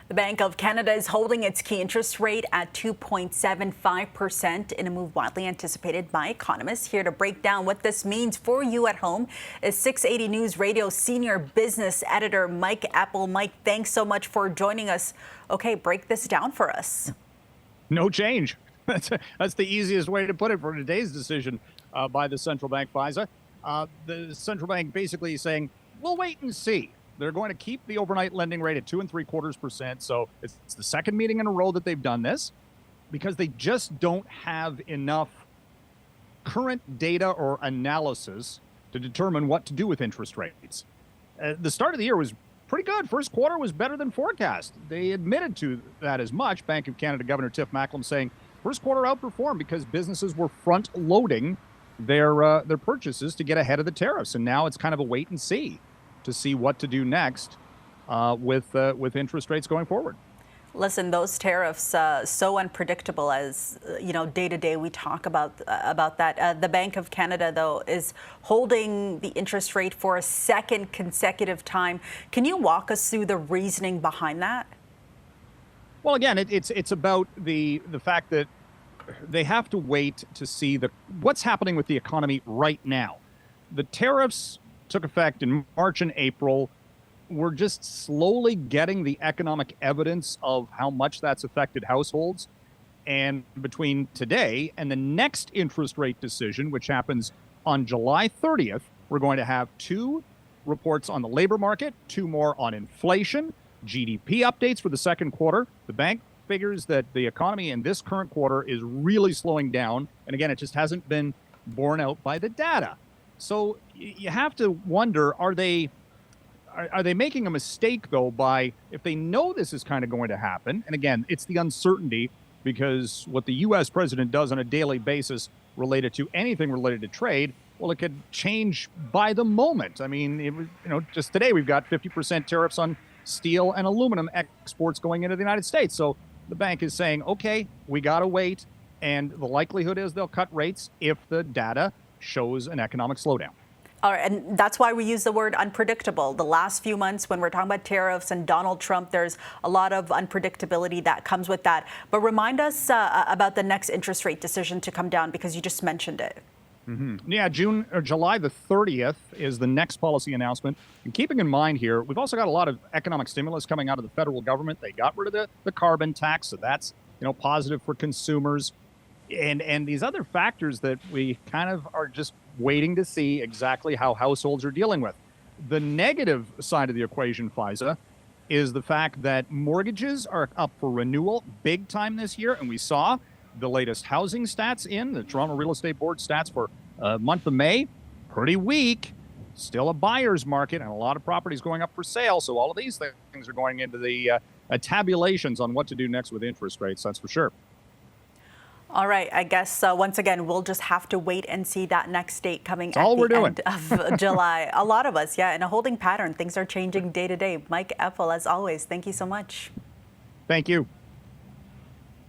The Bank of Canada is holding its key interest rate at 2.75% in a move widely anticipated by economists. Here to break down what this means for you at home is 680 News Radio senior business editor Mike Eppel. Mike, thanks so much for joining us. Okay, break this down for us. No change. That's the easiest way to put it for today's decision by the central bank, FISA. The central bank basically saying, we'll wait and see. They're going to keep the overnight lending rate at 2.75%. So it's the second meeting in a row that they've done this because they just don't have enough current data or analysis to determine what to do with interest rates. The start of the year was pretty good. First quarter was better than forecast. They admitted to that as much. Bank of Canada Governor Tiff Macklem saying first quarter outperformed because businesses were front loading their purchases to get ahead of the tariffs. And now it's kind of a wait and see to see what to do next with interest rates going forward. Listen, those tariffs so unpredictable as day to day we talk about that. The Bank of Canada, though, is holding the interest rate for a second consecutive time. Can you walk us through the reasoning behind that? Well, again, it's about the fact that they have to wait to see what's happening with the economy right now. The tariffs took effect in March and April. We're just slowly getting the economic evidence of how much that's affected households. And between today and the next interest rate decision, which happens on July 30th, we're going to have 2 reports on the labor market, 2 more on inflation, GDP updates for the second quarter. The bank figures that the economy in this current quarter is really slowing down. And again, it just hasn't been borne out by the data. So you have to wonder, are they making a mistake, though, by if they know this is kind of going to happen? And again, it's the uncertainty, because what the U.S. president does on a daily basis related to anything related to trade, well, it could change by the moment. I mean, it was, just today we've got 50% tariffs on steel and aluminum exports going into the United States. So the bank is saying, okay, we got to wait. And the likelihood is they'll cut rates if the data shows an economic slowdown. All right, and that's why we use the word unpredictable. The last few months, when we're talking about tariffs and Donald Trump, there's a lot of unpredictability that comes with that. But remind us about the next interest rate decision to come down, because you just mentioned it. Mm-hmm. Yeah, July the 30th is the next policy announcement. And keeping in mind here, we've also got a lot of economic stimulus coming out of the federal government. They got rid of the carbon tax, so that's positive for consumers. And these other factors that we kind of are just waiting to see exactly how households are dealing with. The negative side of the equation, FISA, is the fact that mortgages are up for renewal big time this year. And we saw the latest housing stats the Toronto Real Estate Board stats for month of May, pretty weak. Still a buyer's market and a lot of properties going up for sale. So all of these things are going into the tabulations on what to do next with interest rates, that's for sure. All right. I guess once again, we'll just have to wait and see that next date coming at the end of July. A lot of us, yeah, in a holding pattern. Things are changing day to day. Mike Eppel, as always, thank you so much. Thank you.